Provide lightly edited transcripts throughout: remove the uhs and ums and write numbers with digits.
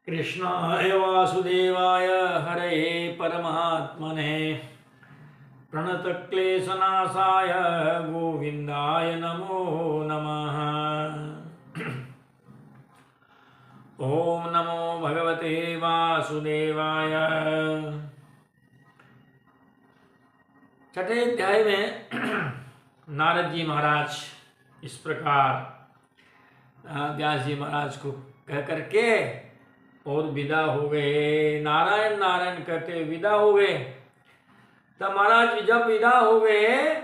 कृष्णाय वासुदेवाय हरये परमात्मने प्रणतक्लेशनाशाय गोविन्दाय नमो नमः। ओम नमो भगवते वासुदेवाय। छठे अध्याय में नारद जी महाराज इस प्रकार व्यास जी महाराज को कह करके और विदा हो गए। नारायण नारायण कहते विदा हो गए। तब महाराज जब विदा हो गए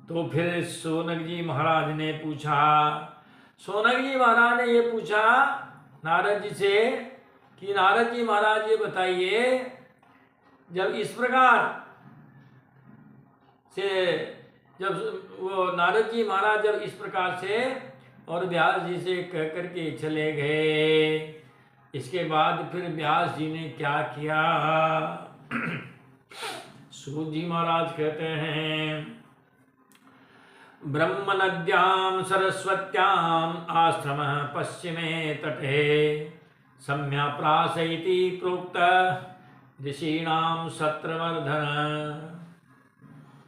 तो फिर सोनक जी महाराज ने पूछा, सोनक जी महाराज ने ये पूछा नारद जी से कि नारद जी महाराज ये बताइए, जब इस प्रकार से जब वो नारद जी महाराज जब इस प्रकार से और व्यास जी से कह करके चले गए, इसके बाद फिर व्यास जी ने क्या किया। सूत जी महाराज कहते हैं, ब्रह्म नद्यां सरस्वत्यां आश्रम पश्चिमे तटे सम्या प्रासैति प्रोक्त ऋषीणाम सत्रवर्धन।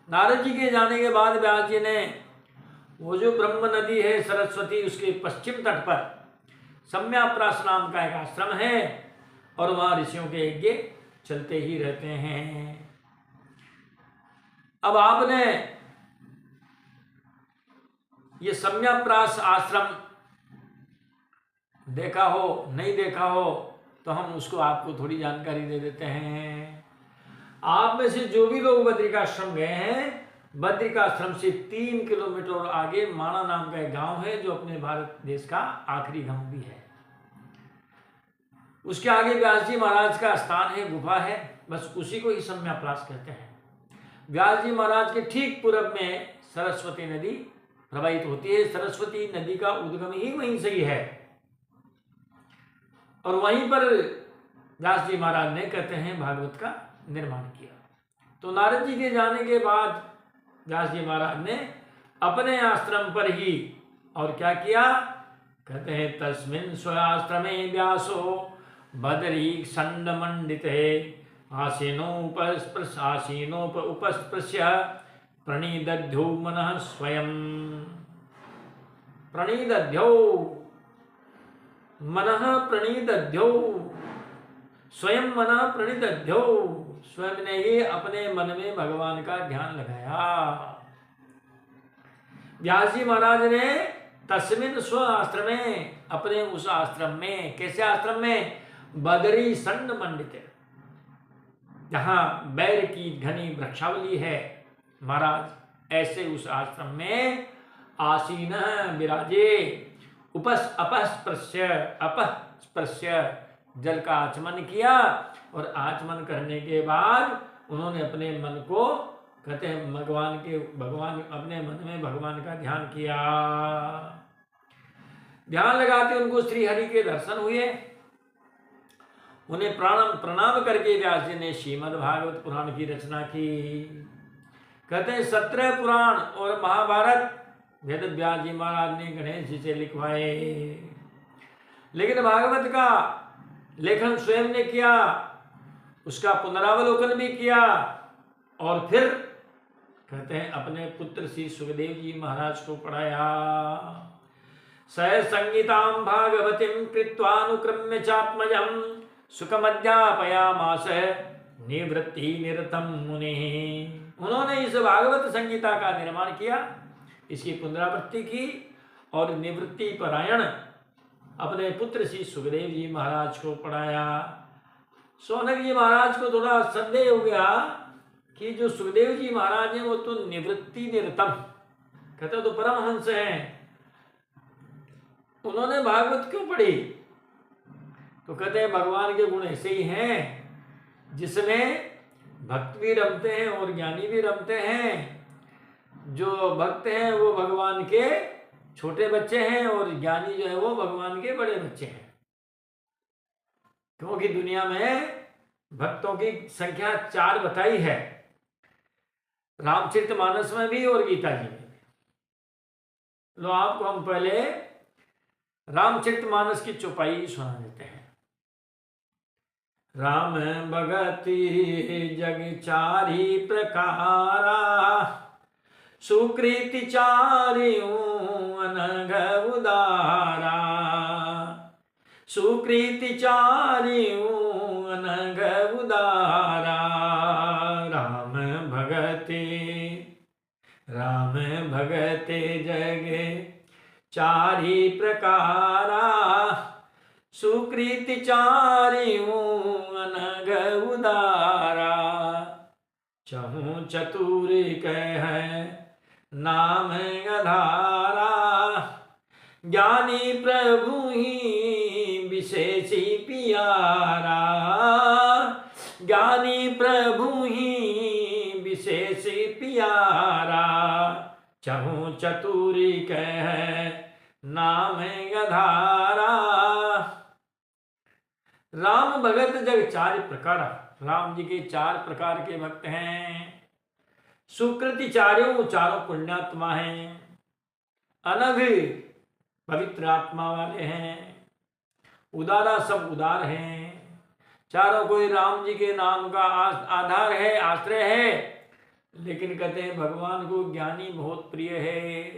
नारद जी के जाने के बाद व्यास जी ने वो जो ब्रह्म नदी है सरस्वती, उसके पश्चिम तट पर सम्याप्रास नाम का एक आश्रम है और वहां ऋषियों के यज्ञ चलते ही रहते हैं। अब आपने ये सम्याप्रास आश्रम देखा हो नहीं देखा हो तो हम उसको आपको थोड़ी जानकारी दे देते हैं। आप में से जो भी लोग बद्रिकाश्रम गए हैं, बद्रिकाश्रम से 3 किलोमीटर और आगे माणा नाम का एक गांव है जो अपने भारत देश का आखिरी गांव भी है। उसके आगे व्यास जी महाराज का स्थान है, गुफा है, बस उसी को ही सम्याप्रास कहते हैं। व्यास जी महाराज के ठीक पूर्व में सरस्वती नदी प्रवाहित होती है। सरस्वती नदी का उद्गम ही वहीं से ही है और वहीं पर व्यास जी महाराज ने कहते हैं भागवत का निर्माण किया। तो नारद जी के जाने के बाद व्यास जी महाराज ने अपने आश्रम पर ही और क्या किया, कहते हैं तस्मिन् स्वआश्रमे व्यासो बदरी खंड मंडिते उपस्पृश्य प्रणीदध्यो मनः स्वयं। प्रणीदध्यो मनः प्रणीदध्यो स्वयं मनः प्रणीदध्यो, स्वयं ने ही अपने मन में भगवान का ध्यान लगाया। व्यास जी महाराज ने तस्मिन् स्व आश्रमे, अपने उस आश्रम में, कैसे आश्रम में, बदरी संड मंडित, जहां बैर की घनी वृक्षावली है, महाराज ऐसे उस आश्रम में आसीन विराजे, अपस्पृश्य जल का आचमन किया और आचमन करने के बाद उन्होंने अपने मन को, कहते हैं अपने मन में भगवान का ध्यान किया। ध्यान लगाते उनको श्री हरि के दर्शन हुए। उन्हें प्रणाम करके व्यास जी ने श्रीमद् भागवत पुराण की रचना की। कहते हैं 17 पुराण और महाभारत वेद व्यास जी महाराज ने गणेश जी से लिखवाए, लेकिन भागवत का लेखन स्वयं ने किया, उसका पुनरावलोकन भी किया और फिर कहते हैं अपने पुत्र श्री सुखदेव जी महाराज को पढ़ाया। सह संगीतां भागवतीं कृत्वानुक्रम्य चात्मजं सुखमध्यापयामास निवृत्ति निरतं मुनिः। उन्होंने इस भागवत संगीता का निर्माण किया, इसकी पुनरावृत्ति की और निवृत्ति परायण अपने पुत्र श्री सुखदेव जी महाराज को पढ़ाया। सोनक जी महाराज को थोड़ा संदेह हो गया कि जो सुखदेव जी महाराज हैं वो तो निवृत्ति निरतम, कहते तो परमहंस हैं, उन्होंने भागवत क्यों पढ़ी? तो कहते हैं भगवान के गुण ऐसे ही हैं जिसमें भक्त भी रमते हैं और ज्ञानी भी रमते हैं। जो भक्त हैं वो भगवान के छोटे बच्चे हैं और ज्ञानी जो है वो भगवान के बड़े बच्चे हैं, क्योंकि दुनिया में भक्तों की संख्या 4 बताई है, रामचरितमानस में भी और गीता जी में भी। लो आपको हम पहले रामचरितमानस की चौपाई सुना देते हैं। राम भगति जग चारि प्रकारा, सुकृति चारियों अनघ उदारा, सुकृति चारियों अनघ उदारा। राम भगति जग चारि प्रकारा, सुकृति चारियों अनघ उदारा। चहु चतुर कह नाम अधारा, ज्ञानी प्रभु ही विशेषी प्यारा, ज्ञानी प्रभु ही विशेषी प्यारा। चहु चतुर कह नाम अधारा। राम भगत जग चारि प्रकार, राम जी के 4 प्रकार के भक्त हैं। सुकृति चारों, चारों पुण्यात्मा हैं। अनघ पवित्र आत्मा वाले हैं। उदारा, सब उदार हैं। चारों कोई राम जी के नाम का आधार है, आश्रय है। लेकिन कहते हैं भगवान को ज्ञानी बहुत प्रिय है।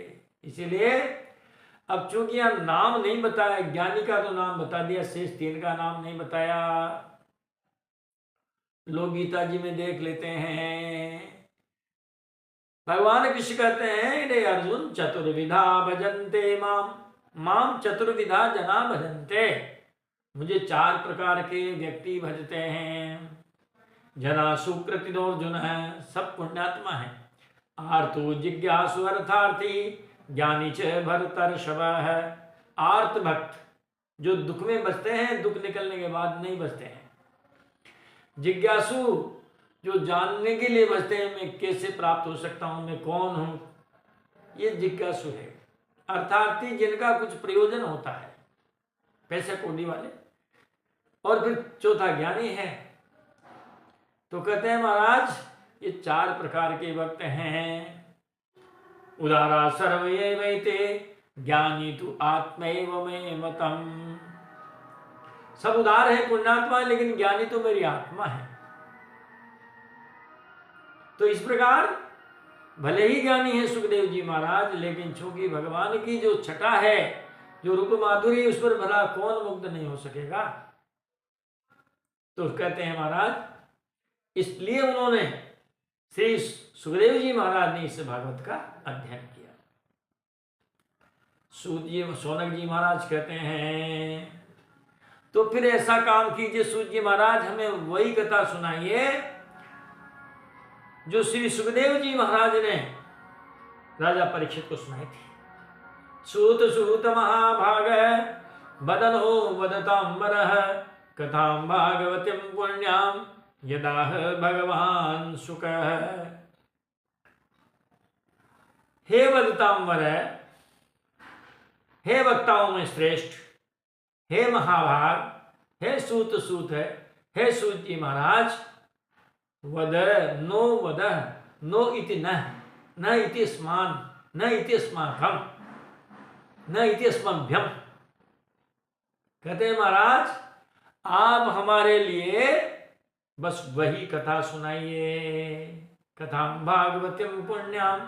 इसीलिए अब चूंकि यहाँ नाम नहीं बताया, ज्ञानी का तो नाम बता दिया, शेष 3 का नाम नहीं बताया। लोग गीता जी में देख लेते हैं, भगवान कृष्ण कहते हैं रे अर्जुन चतुर्विधा भजन्ते माम, माम चतुर्विधा जना भजन्ते। मुझे 4 प्रकार के व्यक्ति भजते हैं। जना सुकृतिनोर्जुन है, सब पुण्यात्मा है। आर्तो जिज्ञासु अर्थार्थी, ज्ञानी च भरतर्षभ है। आर्त भक्त जो दुख में बसते हैं, दुख निकलने के बाद नहीं बसते हैं। जिज्ञासु जो जानने के लिए बसते हैं, मैं कैसे प्राप्त हो सकता हूं, मैं कौन हूं, ये जिज्ञासु है। अर्थार्थी जिनका कुछ प्रयोजन होता है, पैसे कौड़ी वाले। और फिर चौथा ज्ञानी है। तो कहते हैं महाराज ये 4 प्रकार के भक्त हैं। उदारा सर्वे वैते, ज्ञानी तु आत्मैव मे मतम। सब उदार है, पुण्यात्मा, लेकिन ज्ञानी तो मेरी आत्मा है। तो इस प्रकार भले ही ज्ञानी है सुखदेव जी महाराज, लेकिन चूंकि भगवान की जो छटा है, जो रूप माधुरी, उस पर भला कौन मुग्ध नहीं हो सकेगा। तो कहते हैं महाराज इसलिए उन्होंने, श्री सुखदेव जी महाराज ने इस भागवत का अध्ययन किया। सूत जी, शौनक जी महाराज कहते हैं तो फिर ऐसा काम कीजिए सूत जी महाराज, हमें वही कथा सुनाइए जो श्री सुखदेव जी महाराज ने राजा परीक्षित को सुनाई थी। सूत सूत महाभाग बदन हो वदतांबरः, कथां भागवतीं पुण्यां यदाह भगवान शुकः। हे वदतांबर, हे वक्ताओं में श्रेष्ठ, हे महाभाग, हे सूत सूत है, हे सूत जी महाराज। वद नो वद, नो इति न इति स्मान, न इति स्माकम, न इति स्मभ्यम। कहते हैं महाराज आप हमारे लिए बस वही कथा सुनाइए। कथा भागवतीम पुण्याम,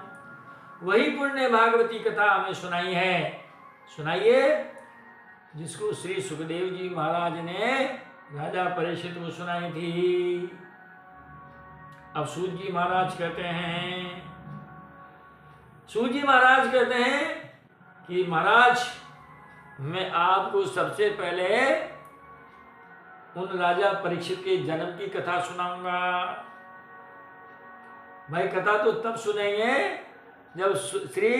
वही पुण्य भागवती कथा हमें सुनाई है, सुनाइए जिसको श्री सुखदेव जी महाराज ने राजा परीक्षित को सुनाई थी। अब सूत जी महाराज कहते हैं, सूत जी महाराज कहते हैं कि महाराज मैं आपको सबसे पहले उन राजा परीक्षित के जन्म की कथा सुनाऊंगा। भाई कथा तो तब सुनेंगे जब श्री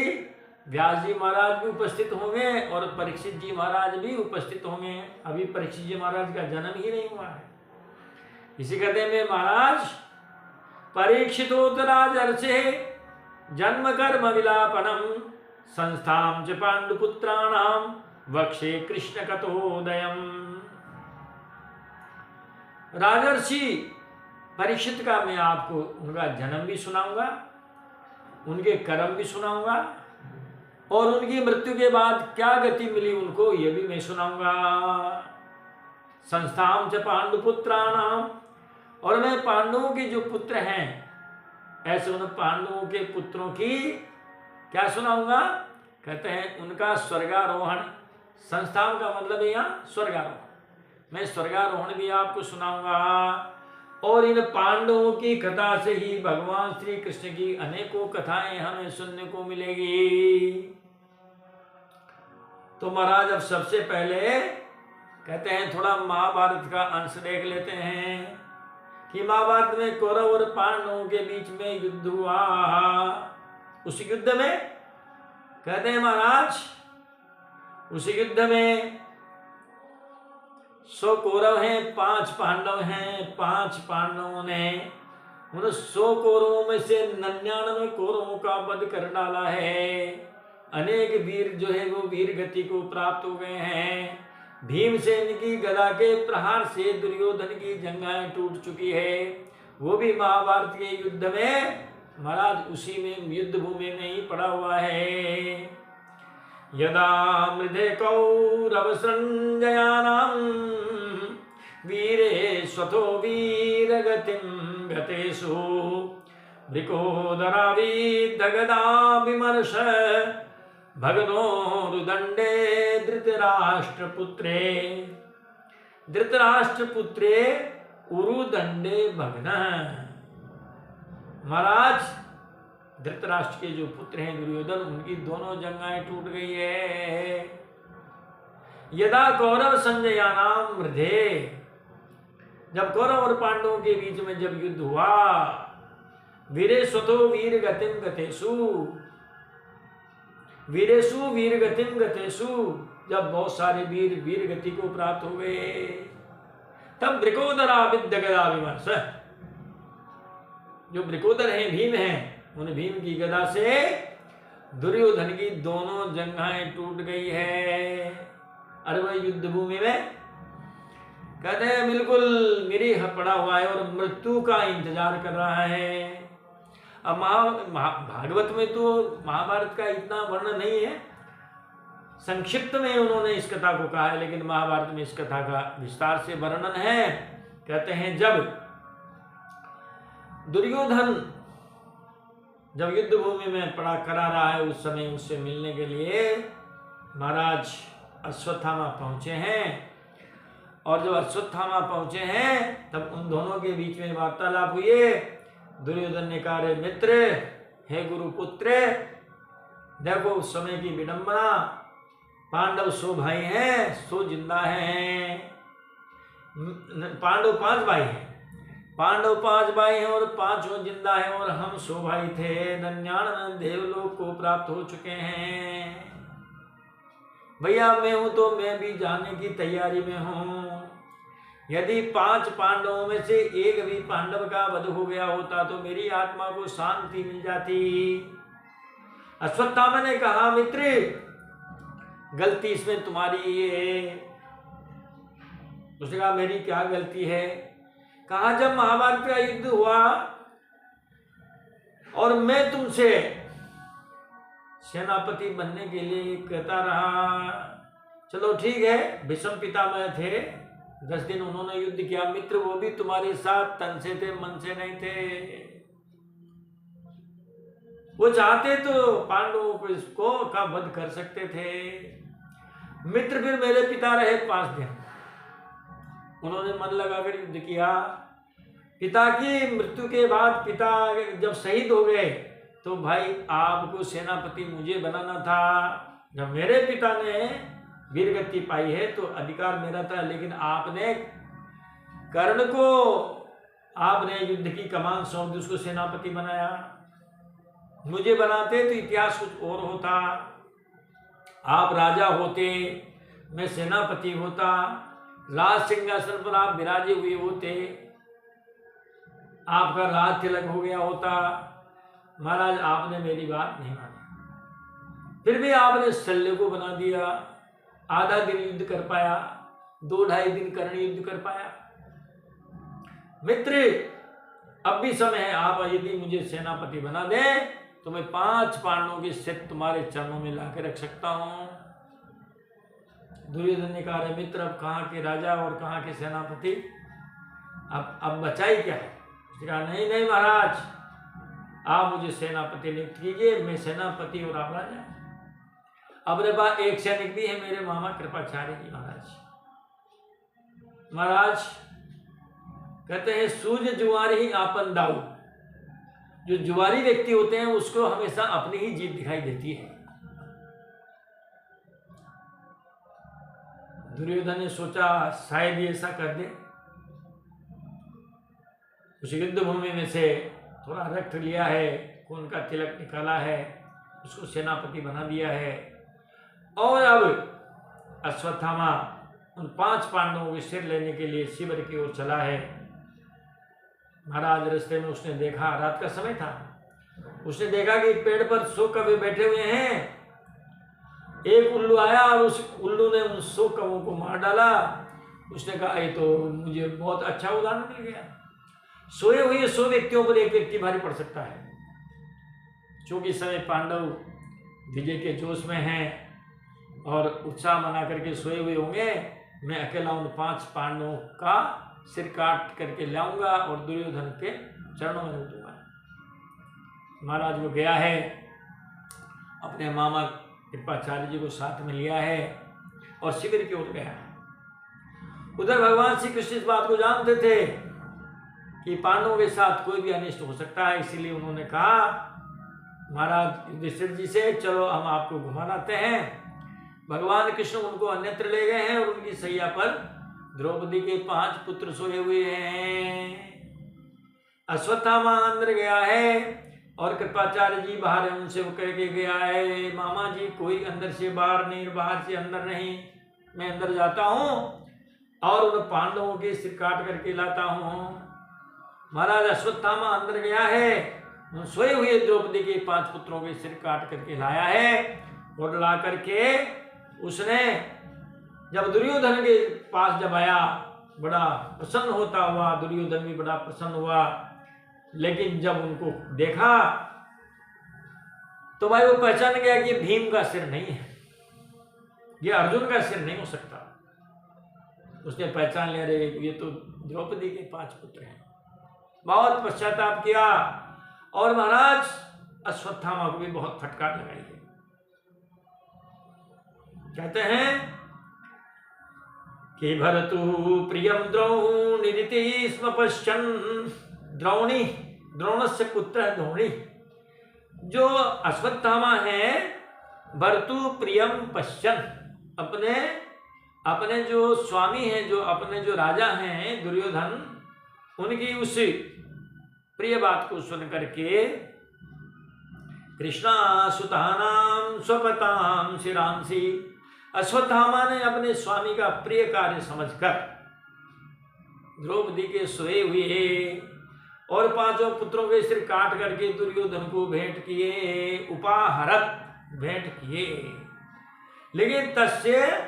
व्यास जी महाराज भी उपस्थित होंगे और परीक्षित जी महाराज भी उपस्थित होंगे। अभी परीक्षित जी महाराज का जन्म ही नहीं हुआ है। इसी कहते में महाराज परीक्षितोत्तराजर्षे जन्म कर्म विलापनम संस्थाम च पांडुपुत्राणाम वक्षे कृष्ण कथोदयम। राजर्षि परीक्षित का मैं आपको उनका जन्म भी सुनाऊंगा, उनके कर्म भी सुनाऊंगा और उनकी मृत्यु के बाद क्या गति मिली उनको, ये भी मैं सुनाऊंगा। संस्थाम च पांडुपुत्राणाम, और मैं पांडवों के जो पुत्र हैं ऐसे उन पांडवों के पुत्रों की क्या सुनाऊंगा, कहते हैं उनका स्वर्गारोहण। संस्थान का मतलब है यहाँ स्वर्गारोहण, मैं स्वर्गारोहण भी आपको सुनाऊंगा। और इन पांडवों की कथा से ही भगवान श्री कृष्ण की अनेकों कथाएं हमें सुनने को मिलेगी। तो महाराज अब सबसे पहले कहते हैं थोड़ा महाभारत का अंश देख लेते हैं कि महाभारत में कौरव और पांडवों के बीच में युद्ध हुआ। उस युद्ध में कहते हैं महाराज, उस युद्ध में 100 कौरव हैं, 5 पांडव हैं। 5 पांडवों ने उन 100 कौरवों में से 99 कौरवों का वध कर डाला है। अनेक वीर जो है वो वीर गति को प्राप्त हो गए हैं। भीमसेन की गदा के प्रहार से दुर्योधन की जंघाएं टूट चुकी है। वो भी महाभारत के युद्ध में महाराज उसी में युद्ध भूमि में ही पड़ा हुआ है। यदा मृधे कौरव संजयानां वीरे स्वतो वीरगतिं गतेषु वृकोदराविदगदाभिमर्श भगनोरुदण्डे धृतराष्ट्रपुत्रे उरुदण्डे भगनः। महाराज धृतराष्ट्र के जो पुत्र हैं दुर्योधन, उनकी दोनों जंघाएं टूट गई है। यदा कौरव संजयानाम मृधे, जब कौरव और पांडवों के बीच में जब युद्ध हुआ, वीरे स्वतो वीर गतिम गतेषु, वीरेशु वीर गतिम गतेषु, जब बहुत सारे वीर वीर गति को प्राप्त हो गए, तब वृकोदराविदगदाभिमर्श, जो वृकोदर हैं भीम हैं, उन भीम की गदा से दुर्योधन की दोनों जंघाएं टूट गई है। अरे वह युद्ध भूमि में कहते हैं बिल्कुल निरीह पड़ा हुआ है और मृत्यु का इंतजार कर रहा है। अब भागवत में तो महाभारत का इतना वर्णन नहीं है, संक्षिप्त में उन्होंने इस कथा को कहा है, लेकिन महाभारत में इस कथा का विस्तार से वर्णन है। कहते हैं जब दुर्योधन जब युद्ध भूमि में पड़ा करा रहा है, उस समय उससे मिलने के लिए महाराज अश्वत्थामा पहुंचे हैं। और जब अश्वत्थामा पहुंचे हैं तब उन दोनों के बीच में वार्तालाप हुई। दुर्योधन ने कहा, रे मित्र, हे गुरुपुत्र, देखो उस समय की विडंबना, पांडव 100 भाई हैं, 100 जिंदा हैं। पांडव 5 भाई हैं, पांडव 5 भाई हैं और 5 जिंदा हैं, और हम 100 भाई थे। 99 देवलोक को प्राप्त हो चुके हैं। भैया मैं हूं तो मैं भी जाने की तैयारी में हूं। यदि 5 पांडवों में से एक भी पांडव का वध हो गया होता तो मेरी आत्मा को शांति मिल जाती। अश्वत्थामा ने कहा, मित्र, गलती इसमें तुम्हारी है। उसने कहा, मेरी क्या गलती है? कहा, जब महाभारत का युद्ध हुआ और मैं तुमसे सेनापति बनने के लिए कहता रहा, चलो ठीक है, भीष्म पितामह थे, 10 दिन उन्होंने युद्ध किया, मित्र वो भी तुम्हारे साथ तन से थे, मन से नहीं थे। वो चाहते तो पांडवों को इसको का वध कर सकते थे। मित्र फिर मेरे पिता रहे 5 दिन, उन्होंने मन लगाकर युद्ध किया। पिता की मृत्यु के बाद पिता जब शहीद हो गए तो भाई आपको सेनापति मुझे बनाना था। जब मेरे पिता ने वीरगति पाई है तो अधिकार मेरा था, लेकिन आपने कर्ण को आपने युद्ध की कमान सौंप दी, उसको सेनापति बनाया। मुझे बनाते तो इतिहास कुछ और होता, आप राजा होते, मैं सेनापति होता, राज सिंहासन पर आप विराजे हुए होते, आपका राज तिलक हो गया होता। महाराज आपने मेरी बात नहीं मानी, फिर भी आपने शल्य को बना दिया। आधा दिन युद्ध कर पाया, 2-2.5 दिन कर्ण युद्ध कर पाया। मित्र अब भी समय है, आप यदि मुझे सेनापति बना दें तो मैं 5 पांडवों के सिर तुम्हारे चरणों में ला के रख सकता हूँ। दुर्योधन ने कहा, मित्र अब कहाँ के राजा और कहाँ के सेनापति, अब बचाई क्या है? उसने कहा, नहीं नहीं महाराज, आप मुझे सेनापति नियुक्त कीजिए, मैं सेनापति और आप राजा। अब मेरे पास एक सैनिक भी है, मेरे मामा कृपाचार्य जी महाराज। महाराज कहते हैं, सूझ जुआरी ही आपन दाऊ। जो जुआरी व्यक्ति होते हैं उसको हमेशा अपनी ही जीत दिखाई देती है। दुर्योधन ने सोचा शायद ये ऐसा कर दे। उस युद्ध भूमि में से थोड़ा रक्त लिया है, खून का तिलक निकाला है, उसको सेनापति बना दिया है। और अब अश्वत्थामा उन 5 पांडवों के सिर लेने के लिए शिविर की ओर चला है। महाराज रास्ते में उसने देखा, रात का समय था, उसने देखा कि एक पेड़ पर 100 कौवे बैठे हुए हैं। एक उल्लू आया और उस उल्लू ने उन 100 कौवों को मार डाला। उसने कहा, ये तो मुझे बहुत अच्छा उदाहरण मिल गया। सोए हुए 100 व्यक्तियों पर एक व्यक्ति भारी पड़ सकता है। क्योंकि समय पांडव विजय के जोश में हैं और उत्साह मना करके सोए हुए होंगे, मैं अकेला उन 5 पांडवों का सिर काट करके लाऊंगा और दुर्योधन के चरणों में रख दूंगा। महाराज वो गया है, अपने मामा कृपाचार्य जी को साथ में लिया है और शिविर की ओर गया है। उधर भगवान श्री कृष्ण इस बात को जानते थे कि पांडवों के साथ कोई भी अनिष्ट हो सकता है, इसीलिए उन्होंने कहा, महाराज युधिष्ठिर जी से, चलो हम आपको घुमा लाते हैं। भगवान कृष्ण उनको अन्यत्र ले गए हैं और उनकी सैया पर द्रौपदी के 5 पुत्र सोए हुए हैं। अश्वत्थामा अंदर गया है और कृपाचार्य जी बाहर है, उनसे वो कह के गया है, मामा जी कोई अंदर से बाहर नहीं, बाहर से अंदर नहीं, मैं अंदर जाता हूँ और उन पांडवों के सिर काट करके लाता हूँ। महाराज अश्वत्थामा अंदर गया है, उन सोए हुए द्रौपदी के 5 पुत्रों के सिर काट करके लाया है और ला करके उसने जब दुर्योधन के पास जब आया, बड़ा प्रसन्न होता हुआ, दुर्योधन भी बड़ा प्रसन्न हुआ। लेकिन जब उनको देखा तो भाई वो पहचान गया कि ये भीम का सिर नहीं है, ये अर्जुन का सिर नहीं हो सकता। उसने पहचान लिया, रे ये तो द्रौपदी के 5 पुत्र हैं। बहुत पश्चाताप किया और महाराज अश्वत्थामा को भी बहुत फटकार लगाई है। कहते हैं कि भरतु प्रियम द्रोणीरिति स्म पश्यन्, द्रोणी, द्रोणस्य पुत्र है द्रोणी। जो अश्वत्थामा है, भरतु प्रियम पश्यन्, अपने जो स्वामी हैं, जो अपने जो राजा हैं दुर्योधन, उनकी उस प्रिय बात को सुन करके कृष्णा सुतानाम स्वपताम शिरांसी, अश्वत्थामा ने अपने स्वामी का प्रिय कार्य समझकर द्रौपदी के सोए हुए और 5 पुत्रों के सिर काट करके दुर्योधन को भेंट किए, उपाहरत भेंट किए। लेकिन तस्य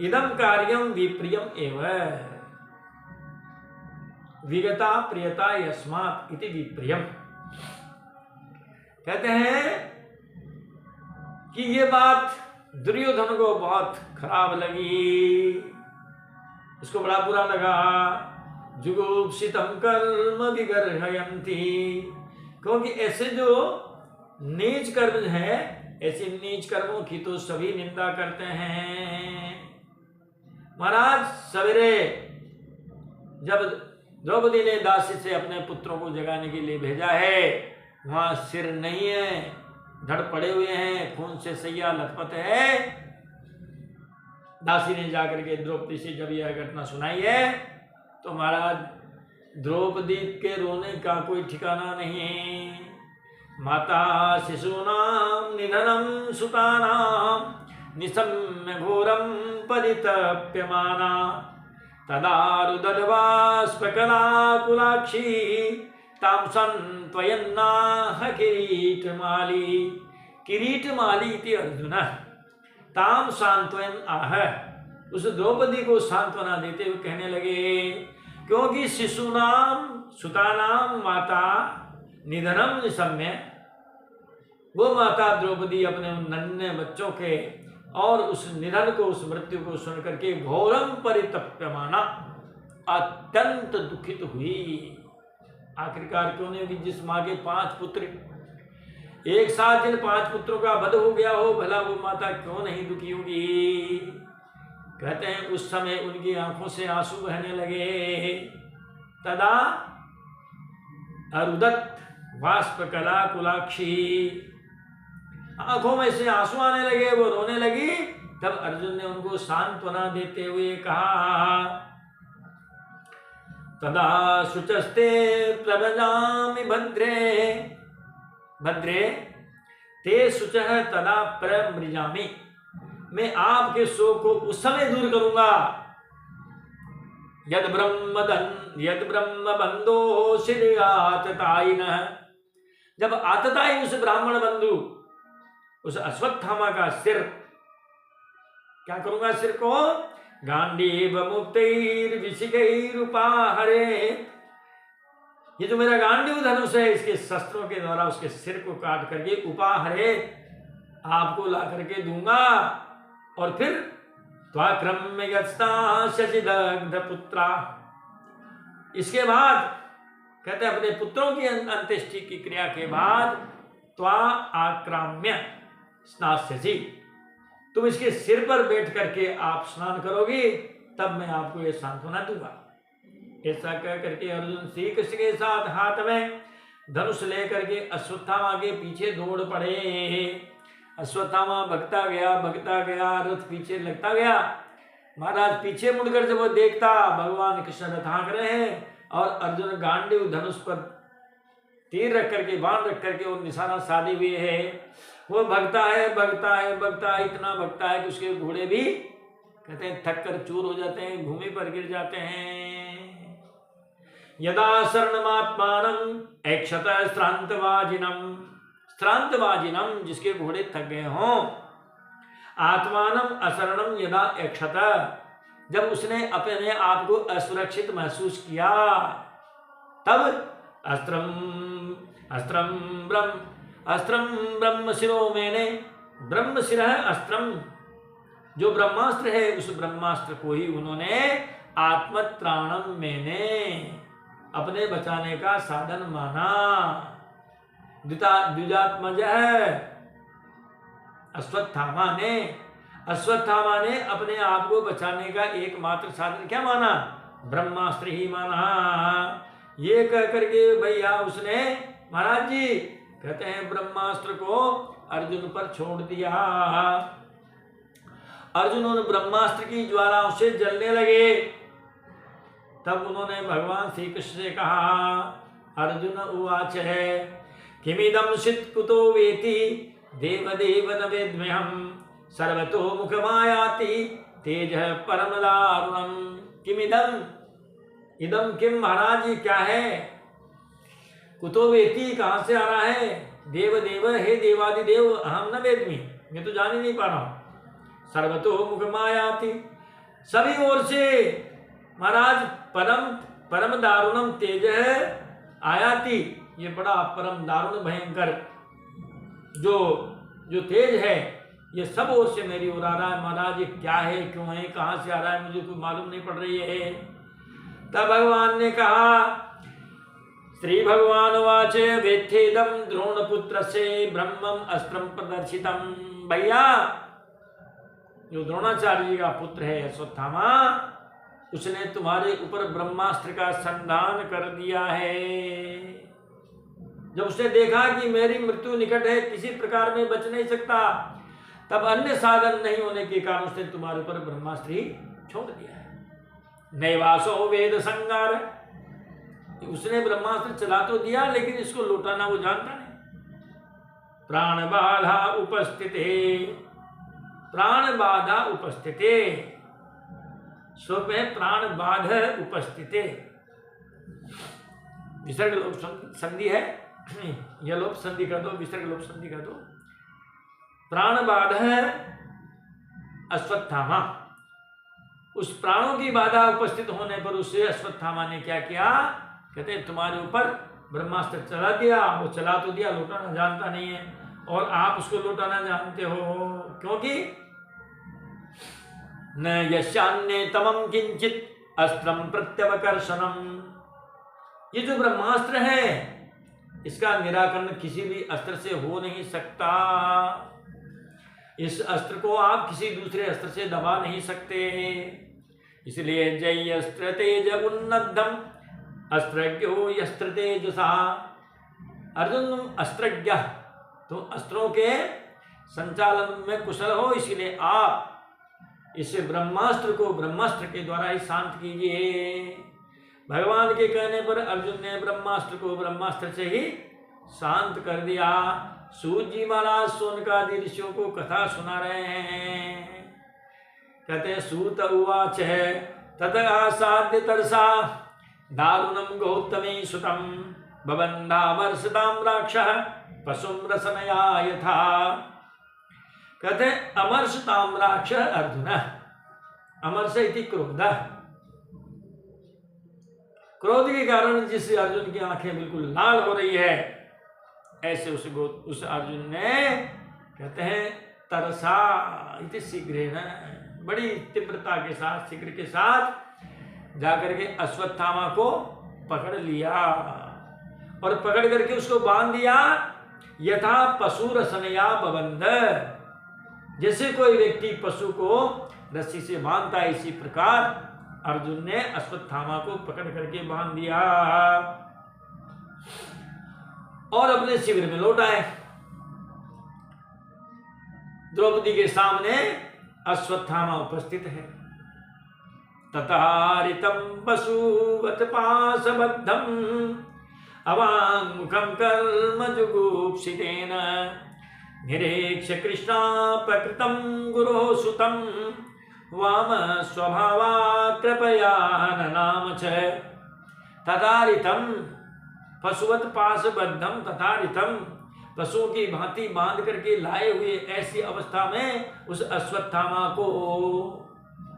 इदम कार्यम विप्रियम एवं विगता प्रियता यस्मात् इति विप्रियम। कहते हैं कि ये बात दुर्योधन को बहुत खराब लगी, उसको बड़ा बुरा लगा। जुगुप्सितम कर्म विगर्हयन्ति, क्योंकि ऐसे जो नीच कर्म है, ऐसे नीच कर्मों की तो सभी निंदा करते हैं। महाराज सवेरे जब द्रौपदी ने दासी से अपने पुत्रों को जगाने के लिए भेजा है, वहां सिर नहीं है, धड़ पड़े हुए हैं, खून से सैया लथपथ है। दासी ने जाकर के द्रौपदी से जब यह घटना सुनाई है तो महाराज द्रौपदी के रोने का कोई ठिकाना नहीं। माता शिशूनाम निधनम सुतानाम निशम्य घोरम परितप्यमाना तदारुदर्वास्पकलाकुलाक्षी ताम संत्वयन्नाह किरीटमाली, किरीटमाली इति अर्जुन ताम सांत्वयन आह। उस द्रौपदी को सांत्वना देते हुए कहने लगे, क्योंकि शिशुनाम सुतानाम माता निधनम निशम्य, वो माता द्रौपदी अपने उन नन्हे बच्चों के और उस निधन को, उस मृत्यु को सुन करके घोरम परितप्यमाना, अत्यंत दुखित हुई। आखिरकार क्यों नहीं होगी, जिस माँ के 5 पुत्र एक साथ जिन 5 पुत्रों का वध हो गया हो, भला वो माता क्यों नहीं दुखी होगी। कहते हैं उस समय उनकी आंखों से आंसू बहने लगे। तदा अरुदत वाष्पकला कुलाक्षी, आंखों में से आंसू आने लगे, वो रोने लगी। तब अर्जुन ने उनको सांत्वना देते हुए कहा, तदा शुचस्ते प्रभजामि भद्रे, भद्रे ते शुचः तदा प्रमृजामि, मैं आपके शोक को उस समय दूर करूंगा, यद ब्रह्म बंधो शिराततायिनः, जब आतताई उस ब्राह्मण बंधु, उस अश्वत्थामा का सिर, क्या करूंगा सिर को, गांडीव मुक्तैर्विशिकैरुपाहरे, ये जो मेरा गांडीव धनुष है, इसके शस्त्रों के द्वारा उसके सिर को काट करके उपाहरे, आपको ला करके दूंगा। और फिर त्वाक्रम्य गस्ता शशिदग्ध पुत्रा, इसके बाद कहते हैं अपने पुत्रों की अंत्येष्टि की क्रिया के बाद, त्वा आक्राम्य स्नास्यसि, तुम इसके सिर पर बैठ करके आप स्नान करोगी, तब मैं आपको ये सांत्वना दूंगा। ऐसा कह करके अर्जुन श्री कृष्ण के साथ हाथ में धनुष लेकर के अश्वत्थामा के पीछे दौड़ पड़े। अश्वत्थामा भगता गया, रथ पीछे लगता गया। महाराज पीछे मुड़कर जब वो देखता, भगवान कृष्ण रथ हाँक रहे हैं और अर्जुन गांडीव धनुष पर तीर रख करके, बाण रख करके वो निशाना साधे हुए है। वो भगता है, इतना भगता है कि उसके घोड़े भी कहते हैं थक कर चूर हो जाते हैं, भूमि पर गिर जाते हैं। यदा शरणमात्मानं ऐक्षत श्रांतवाजिनम, श्रांतवाजिनम जिसके घोड़े थक गए हों, आत्मानम अशरणम यदा ऐक्षत, जब उसने अपने आप को असुरक्षित महसूस किया, तब अस्त्रम ब्रह्म शिरो मैंने, ब्रह्म शिरः अस्त्रम, जो ब्रह्मास्त्र है उस ब्रह्मास्त्र को ही उन्होंने आत्मत्राणम मैंने अपने बचाने का साधन माना। द्विजात्मज अश्वत्थामा ने अपने आप को बचाने का एकमात्र साधन क्या माना, ब्रह्मास्त्र ही माना। ये कह करके भैया उसने, महाराज जी कहते हैं, ब्रह्मास्त्र को अर्जुन पर छोड़ दिया। अर्जुन उन ब्रह्मास्त्र की ज्वालाओं से जलने लगे। तब उन्होंने भगवान श्री कृष्ण से कहा, अर्जुन उवाच है, किमिदं चित्कुतो वेति देवदेव न वेद्म्यहं, सर्वतो मुखमायाति तेजः परम दारुणम्। किमिदं, इदम किम, महाराज जी क्या है, कुतो वेति कहाँ से आ रहा है, देव देव हे देवादिदेव, अहम न वेद्मि, मैं तो जान ही नहीं पा रहा हूँ। सर्वतो मुखमायाति, सभी ओर से महाराज परम दारुणम तेज है आयाति, ये बड़ा परम दारुण भयंकर जो तेज है ये सब ओर से मेरी ओर आ रहा है। महाराज ये क्या है, क्यों है, कहाँ से आ रहा है, मुझे कोई मालूम नहीं पड़ रही है। तब भगवान ने कहा, श्री भगवान वाच वेत्थेदम द्रोणपुत्र से ब्रह्मम अस्त्रम प्रदर्शितम। भैया जो द्रोणाचार्य जी का पुत्र है अश्वत्थामा, उसने तुम्हारे ऊपर ब्रह्मास्त्र का संधान कर दिया है। जब उसने देखा कि मेरी मृत्यु निकट है, किसी प्रकार में बच नहीं सकता, तब अन्य साधन नहीं होने के कारण उसने तुम्हारे ऊपर ब्रह्मास्त्र ही छोड़ दिया है। नैवासो वेद संगार, उसने ब्रह्मास्त्र चला तो दिया लेकिन इसको लौटाना वो जानता नहीं। प्राण बाधा उपस्थिते, प्राण बाधा उपस्थिते, श्लोक में प्राण बाध उपस्थिते, विसर्ग लोप संधि है, यह लोप संधि कर दो, विसर्ग लोप संधि कर दो। प्राण बाध अश्वत्थामा, उस प्राणों की बाधा उपस्थित होने पर उससे अश्वत्थामा ने क्या किया, कहते हैं तुम्हारे ऊपर ब्रह्मास्त्र चला दिया। वो चला तो दिया, लौटाना जानता नहीं है। और आप उसको लौटाना जानते हो, क्योंकि न यशान्य तमम किंचित अस्त्रम प्रत्यवकर्षणम। ये जो ब्रह्मास्त्र है इसका निराकरण किसी भी अस्त्र से हो नहीं सकता। इस अस्त्र को आप किसी दूसरे अस्त्र से दबा नहीं सकते। इसलिए जय अस्त्र तेज उन्नतम अस्त्रज्ञो यस्त्र तेजसा। अर्जुन अस्त्रज्ञ, तो अस्त्रों के संचालन में कुशल हो, इसलिए आप इस ब्रह्मास्त्र को ब्रह्मास्त्र के द्वारा ही शांत कीजिए। भगवान के कहने पर अर्जुन ने ब्रह्मास्त्र को ब्रह्मास्त्र से ही शांत कर दिया। सूत जी महाराज सोनकादि ऋषियों को कथा सुना रहे हैं। कहते सूत उवाच है तथा साध्य तरसा दारुणम गौतमी सुतम बबंधा वर्षताम राक्षः पशुम रसनया यथा। कहते अमर्ष ताम्राक्ष अर्जुन, अमर्ष इति क्रोध, क्रोध के कारण जिस अर्जुन की आंखें बिल्कुल लाल हो रही है, ऐसे उस अर्जुन ने कहते हैं तरसा इति शीघ्रेण, बड़ी तीव्रता के साथ शीघ्र के साथ जाकर के अश्वत्थामा को पकड़ लिया और पकड़ करके उसको बांध दिया। यथा पशु रसनया बबंध, जैसे कोई व्यक्ति पशु को रस्सी से बांधता है, इसी प्रकार अर्जुन ने अश्वत्थामा को पकड़ करके बांध दिया और अपने शिविर में लौट आए। द्रौपदी के सामने अश्वत्थामा उपस्थित है। तथारितं पशुवत् पाशबद्धं अवाङ्मुखं कर्मजुगुप्सितेन निरीक्ष्य कृष्णापकृतं गुरोः सुतं वाम स्वभावा कृपया ननाम च। तथारितं पशुवत् पाशबद्धं, तथारितं पशुओं की भांति बांध करके लाए हुए ऐसी अवस्था में उस अश्वत्थामा को,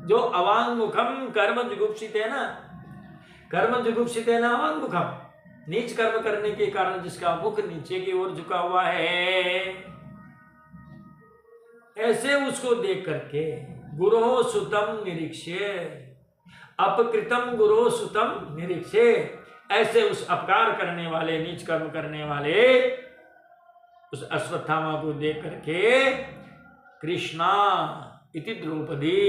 जो अवाङ्मुखम कर्म जुगुप्सित है ना, कर्म जुगुप्सित है ना अवाङ्मुखम, नीच कर्म करने के कारण जिसका मुख नीचे की ओर झुका हुआ है, ऐसे उसको देख करके गुरोः सुतम निरीक्ष्य, अपकृतम गुरोः सुतम निरीक्ष्य, ऐसे उस अपकार करने वाले, नीच कर्म करने वाले उस अश्वत्थामा को देख करके कृष्णा इति द्रौपदी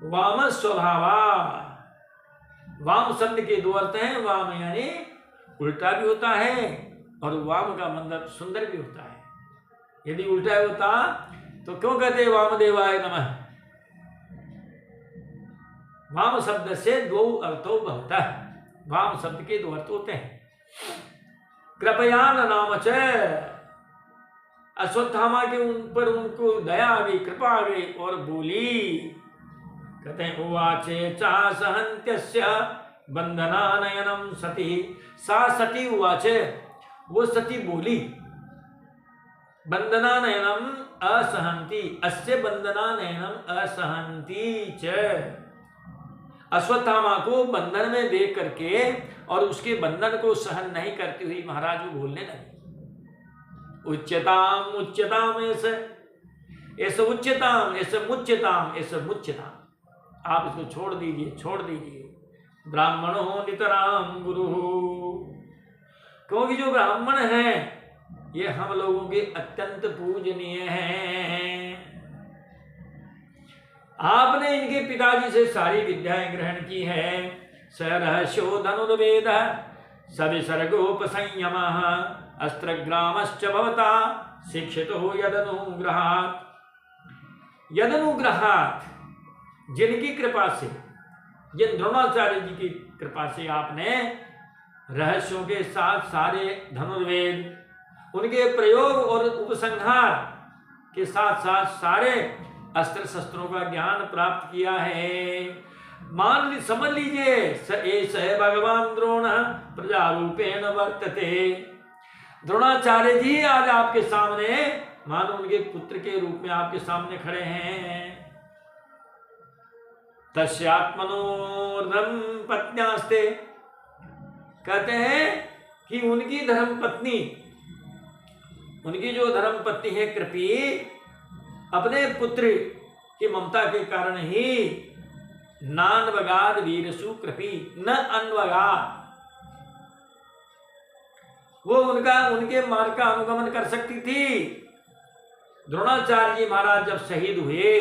वाम स्वभावा, वाम शब्द के दो अर्थ हैं। वाम यानी उल्टा भी होता है और वाम का मतलब सुंदर भी होता है। यदि उल्टा होता तो क्यों कहते वामदेवाय नमः। वाम शब्द से दो अर्थों होता है, वाम शब्द के दो अर्थ होते हैं। कृपया नाम च, अश्वत्थामा के उन पर उनको दया आ गई, कृपा आ गई और बोली, कहते हैं उवाचे चा सहन्त्यस्य बंधनानयनम सती, सा सती उवाचे, वो सती बोली, बंधनानयनम असहंती, अस्य बंधनानयनम असहंती च, अश्वत्थामा को बंधन में देख करके और उसके बंधन को सहन नहीं करती हुई महाराज वो बोलने लगे। उच्चताम उच्चताम ऐसे उच्चताम, ऐसे मुच्यताम, ऐसे मुच्यताम, आप इसको छोड़ दीजिए, छोड़ दीजिए। ब्राह्मणो नितराम गुरु, क्योंकि जो ब्राह्मण हैं ये हम लोगों के अत्यंत पूजनीय हैं। आपने इनके पिताजी से सारी विद्याएं ग्रहण की है। सरहस्यो धनुर्वेद सविसर्गोपसंयमः अस्त्रग्रामश्च भवता शिक्षितो यदनुग्रहात्, यदनुग्रहात् जिनकी कृपा से, जिन द्रोणाचार्य जी की कृपा से आपने रहस्यों के साथ सारे धनुर्वेद, उनके प्रयोग और उपसंहार के साथ साथ सारे अस्त्र शस्त्रों का ज्ञान प्राप्त किया है। समझ लीजिए स एष भगवान द्रोण प्रजारूपेण वर्तते। द्रोणाचार्य जी आज आपके सामने मानो उनके पुत्र के रूप में आपके सामने खड़े हैं। तस्यात्मनो धर्म पत्न्यास्ते, कहते हैं कि उनकी धर्म पत्नी उनकी जो धर्म पत्नी है कृपी, अपने पुत्र की ममता के कारण ही नान्वगाद वीरसु कृपी न अन्वगाद, वो उनके मार्ग का अनुगमन कर सकती थी। द्रोणाचार्य जी महाराज जब शहीद हुए,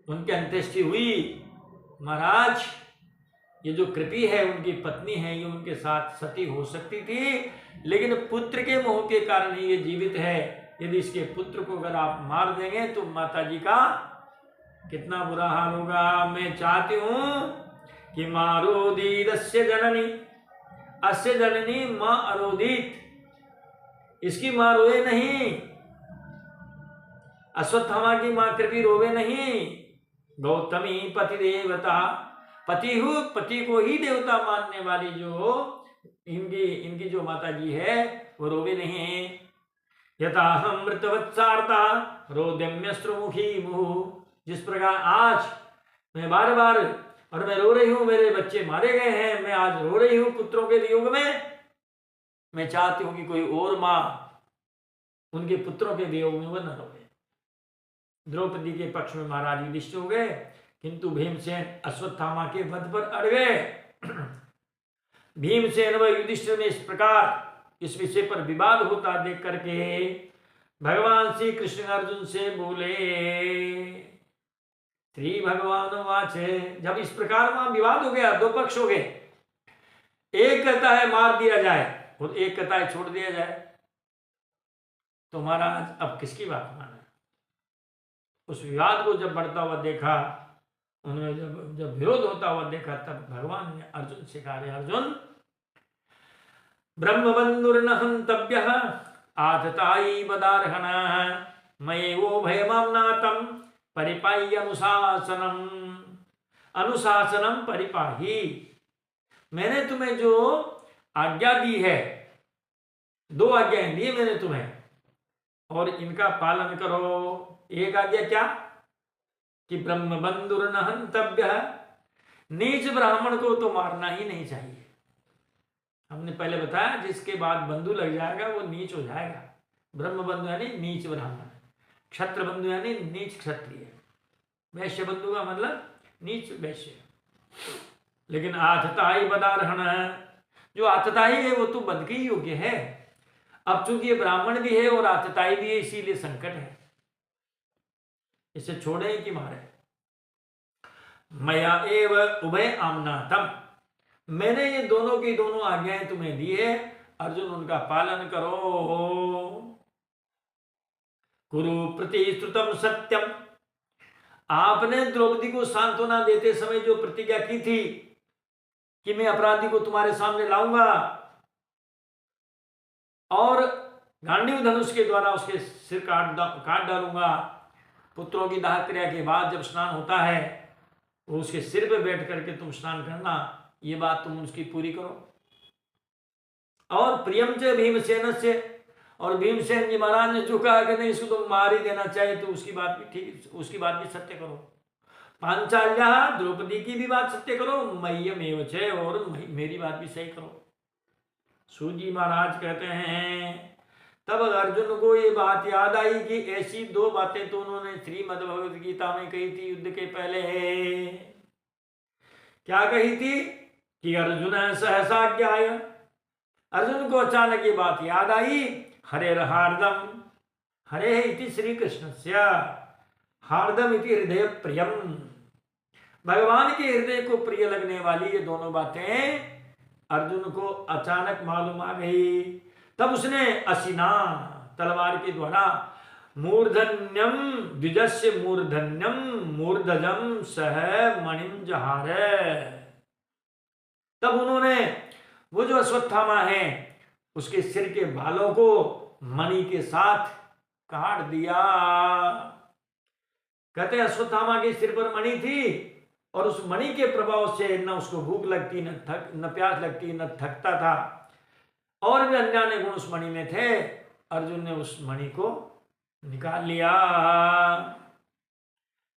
उनकी अंत्येष्टि हुई, महाराज ये जो कृपी है उनकी पत्नी है, ये उनके साथ सती हो सकती थी, लेकिन पुत्र के मोह के कारण ही ये जीवित है। यदि इसके पुत्र को अगर आप मार देंगे तो माता जी का कितना बुरा हाल होगा। मैं चाहती हूं कि मारोदीत अस्य जननी, अस्य जननी मां अरोदित, इसकी मां रोए नहीं, अश्वत्थामा की मां कृपी रोवे नहीं। गौतमी पति देवता, पति को ही देवता मानने वाली जो इनकी जो माता जी है वो रोवे नहीं। यथाहम मृतवत्सारता रोदम्यश्रुमुखी मुहु, जिस प्रकार आज मैं बार बार और मैं रो रही हूं, मेरे बच्चे मारे गए हैं, मैं आज रो रही हूं पुत्रों के वियोग में। मैं चाहती हूं कि कोई और मां उनके पुत्रों के वियोग में वो न रोए। द्रौपदी के पक्ष में महाराज युधिष्ठिर हो गए, किंतु भीमसेन अश्वत्थामा के वध पर अड़ गए। भीमसेन व युधिष्ठिर ने इस प्रकार इस विषय पर विवाद होता देख करके भगवान श्री कृष्ण अर्जुन से बोले, श्री भगवान वाचे, जब इस प्रकार वहां विवाद हो गया, दो पक्ष हो गए, एक कहता है मार दिया जाए और एक कहता है छोड़ दिया जाए, तो महाराज अब किसकी बात माने। उस विवाद को जब बढ़ता हुआ देखा, उन्होंने जब विरोध होता हुआ देखा, तब भगवान ने अर्जुन से कहा, अर्जुन ब्रह्मबंधुर्न हन्तव्यः आततायी बदार्हणः मयेवो भयमाम्नातं परिपाह्य अनुशासनम परिपाही। मैंने तुम्हें जो आज्ञा दी है, दो आज्ञाएं दी मैंने तुम्हें, और इनका पालन करो। एक आज्ञा क्या कि ब्रह्मबंधुर्न हन्तव्यः, नीच ब्राह्मण को तो मारना ही नहीं चाहिए। हमने पहले बताया जिसके बाद बंधु लग जाएगा वो नीच हो जाएगा। ब्रह्म बंधु यानी नीच ब्राह्मण, क्षत्र बंधु यानी नीच क्षत्रिय, वैश्य बंधु का मतलब नीच वैश्य। लेकिन आतताई बदारहण, जो आतताई है वो तो बंध के ही योग्य है। अब चूंकि ये ब्राह्मण भी है और आतताई भी है, इसीलिए संकट है, इसे छोड़े कि मारे। मया एव उभय आम्नातम, मैंने ये दोनों की दोनों आज्ञाएं तुम्हें दी है, अर्जुन उनका पालन करो। कुरु प्रतिश्रुतम सत्यम, आपने द्रौपदी को सांत्वना देते समय जो प्रतिज्ञा की थी कि मैं अपराधी को तुम्हारे सामने लाऊंगा और गांडीव धनुष के द्वारा उसके सिर काट डालूंगा। पुत्रों की दाह क्रिया के बाद जब स्नान होता है वो उसके सिर पे बैठ करके तुम स्नान करना, ये बात तुम उसकी पूरी करो। और प्रियम च भीमसेन से, और भीमसेन जी महाराज ने जो कहा कि नहीं इसको तुम मार ही देना चाहिए, तो उसकी बात भी ठीक, उसकी बात भी सत्य करो। पांचाल्या, द्रौपदी की भी बात सत्य करो, मह्यमेव च, और मेरी बात भी सही करो। सूजी महाराज कहते हैं तब अर्जुन को ये बात याद आई कि ऐसी दो बातें तो उन्होंने श्रीमद् भगवद गीता में कही थी युद्ध के पहले। क्या कही थी कि अर्जुन सहसा ज्ञाय, अर्जुन को अचानक ये बात याद आई, हरे हार्दम, हरे इति श्री कृष्णस्य, हार्दम इति हृदय प्रियम, भगवान के हृदय को प्रिय लगने वाली ये दोनों बातें अर्जुन को अचानक मालूम आ गई। तब उसने असिना, तलवार के द्वारा, मूर्धन्यम द्विजस्य मूर्धन्यम मूर्धजम सह मणिम जहारे, तब उन्होंने वो जो अश्वत्थामा है उसके सिर के बालों को मणि के साथ काट दिया। कहते अश्वत्थामा के सिर पर मणि थी और उस मणि के प्रभाव से न उसको भूख लगती, न प्यास लगती, न थकता था, और भी अन्य गुण उस मणि में थे। अर्जुन ने उस मणि को निकाल लिया,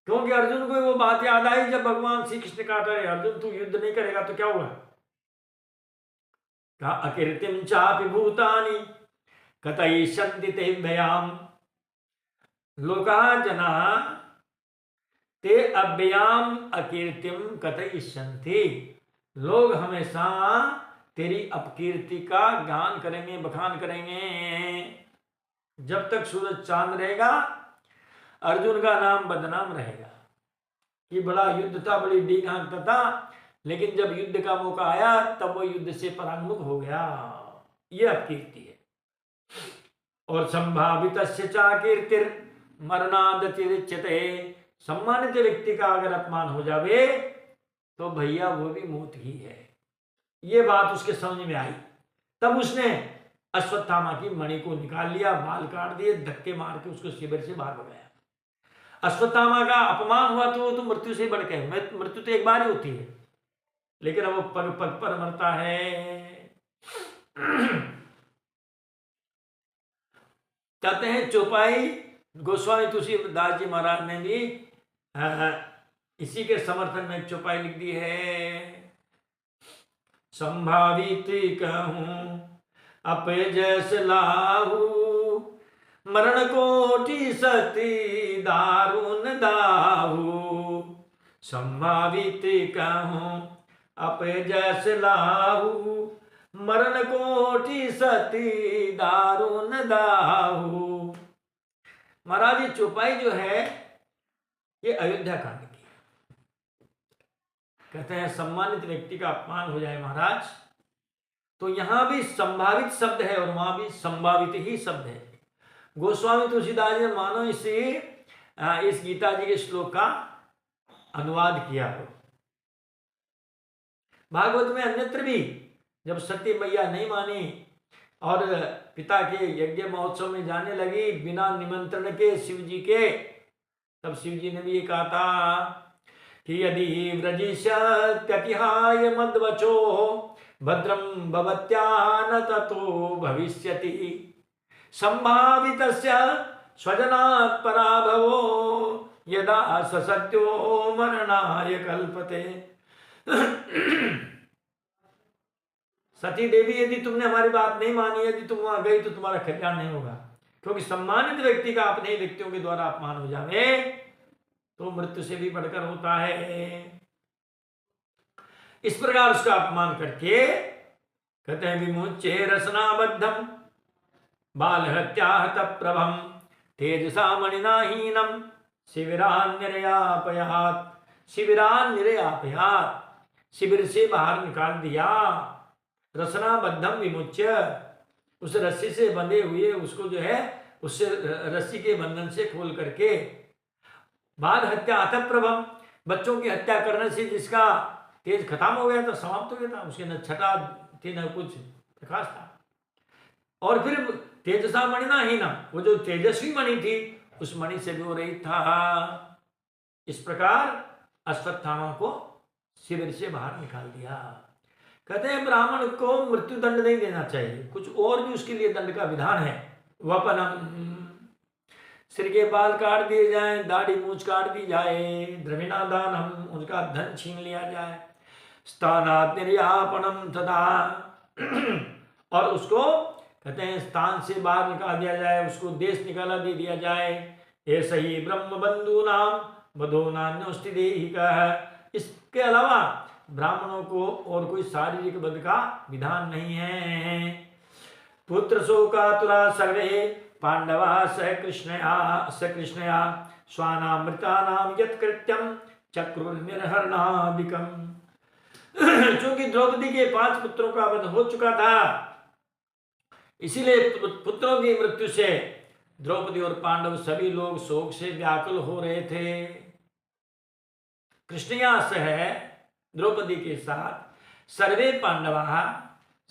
क्योंकि अर्जुन को वो बात याद आई जब भगवान श्री कृष्ण कहा था अर्जुन तू युद्ध नहीं करेगा तो क्या होगा, कहा अकीर्तिम चापि भूतानि कथयिष्यन्ति ते व्ययाम लोका जना ते अव्ययाम अकीर्तिम कथयिष्यन्ति। लोग हमेशा तेरी अपकीर्ति का गान करेंगे, बखान करेंगे। जब तक सूरज चांद रहेगा अर्जुन का नाम बदनाम रहेगा कि बड़ा युद्ध था, बड़ी डींग हाँकता था, लेकिन जब युद्ध का मौका आया तब वो युद्ध से परांगमुख हो गया। ये अपकीर्ति है। और संभावित कीर्तिर मरणादतिरिच्यते, सम्मानित व्यक्ति का अगर अपमान हो जावे तो भैया वो भी मौत ही है। ये बात उसके समझ में आई। तब उसने अश्वत्थामा की मणि को निकाल लिया, बाल काट दिए, धक्के मार के उसको शिविर से बाहर भगाया। अश्वत्थामा का अपमान हुआ तो वो तो मृत्यु से बढ़ के, मृत्यु तो एक बार ही होती है, लेकिन अब वो पग पग पर मरता है। कहते हैं चौपाई गोस्वामी तुलसीदास जी महाराज ने भी इसी के समर्थन में चौपाई लिख दी है। संभावित कहूं अपे जैस लाहू, मरण कोटि सती दारुण दाहू। संभावित कहूं अपे जैस लाहू, मरण कोटि सती दारुण दाहू। महाराज ये चौपाई जो है ये अयोध्या कांड की। कहते हैं सम्मानित व्यक्ति का अपमान हो जाए महाराज तो यहां भी संभावित शब्द है और वहां भी संभावित ही शब्द है। गोस्वामी तुलसीदास जी ने मानो इस गीता जी के श्लोक का अनुवाद किया हो। भागवत में अन्यत्र भी जब सती मैया नहीं मानी और पिता के यज्ञ महोत्सव में जाने लगी बिना निमंत्रण के शिव जी के, तब शिव जी ने भी ये कहा था कि यदि व्रजिष्यत्यतिहाय मद्वचो भद्रं भवत्या न ततो भविष्यति। संभावितस्य स्वजनात् पराभवो यदा ससत्यो मरणाय कल्पते। सती देवी यदि तुमने हमारी बात नहीं मानी, यदि तुम वहां गई तो तुम्हारा कल्याण नहीं होगा, क्योंकि सम्मानित व्यक्ति का अपने व्यक्तियों के द्वारा अपमान हो जाए तो मृत्यु से भी बढ़कर होता है। इस प्रकार उसका अपमान करके कहते हैं विमुच्य रसनाबद्धम बाल हत्याहत प्रभम तेजसा मणिनाहीनम शिविरान निर्यापयात। शिविरान निर्यापयात, शिविर से बाहर निकाल दिया। रसनाबद्धम विमुच्य, उस रस्सी से बंधे हुए उसको जो है उससे रस्सी के बंधन से खोल करके। बाल हत्या अथ प्रभम, बच्चों की हत्या करने से जिसका तेज खत्म हो गया था, समाप्त हो गया था, उसके न छटा थी न कुछ प्रकाश था। और फिर तेजसा मणिना ही ना, वो जो तेजस्वी मणि थी उस मणि से भी हो रही था। इस प्रकार अश्वत्थामा को शिविर से बाहर निकाल दिया। कहते हैं ब्राह्मण को मृत्यु दंड नहीं देना चाहिए, कुछ और भी उसके लिए दंड का विधान है। वपनम, सिर के बाल काट दिए जाए, दाढ़ी मूछ काट दी जाए। द्रविणा दानम, उनका धन छीन लिया जाए। स्थानात् निर्यापणम तथा, और उसको कहते हैं स्थान से बाहर निकाल दिया जाए, उसको देश निकाला दे दिया जाए। ऐसा ही ब्रह्म बंधु नाम बधो नान्योस्ति देहिका है। इसके अलावा ब्राह्मणों को और कोई शारीरिक वध का विधान नहीं है। पुत्र शोकातुरा सर्वे पांडवा सकृष्णया स्वानामृतानाम यत्कृत्यम चक्रुर्निर्हरणादिकम। चूंकि द्रौपदी के 5 पुत्रों का वध हो चुका था, इसीलिए पुत्रों की मृत्यु से द्रौपदी और पांडव सभी लोग शोक से व्याकुल हो रहे थे। कृष्णया सह द्रौपदी के साथ सर्वे पांडवा,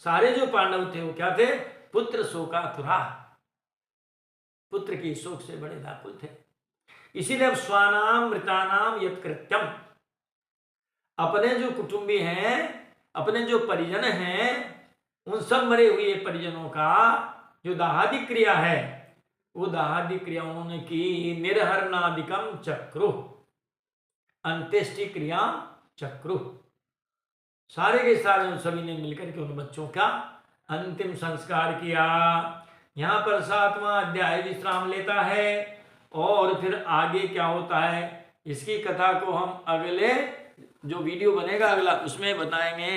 सारे जो पांडव थे वो क्या थे? पुत्र शोकातुरा, पुत्र की शोक से बड़े व्याकुल थे। इसीलिए अब स्वानाम मृतानाम यत्कृत्यम, अपने जो कुटुंबी हैं, अपने जो परिजन हैं, उन सब मरे हुए परिजनों का जो दाहादि क्रिया है, वो दाहादि क्रिया उन्होंने की। निर्हरणादिकम चक्रु, अंत्येष्टि क्रिया चक्रु, सारे के सारे उन सभी ने मिलकर के उन बच्चों का अंतिम संस्कार किया। यहाँ पर 7वां अध्याय विश्राम लेता है और फिर आगे क्या होता है इसकी कथा को हम अगले जो वीडियो बनेगा अगला उसमें बताएंगे।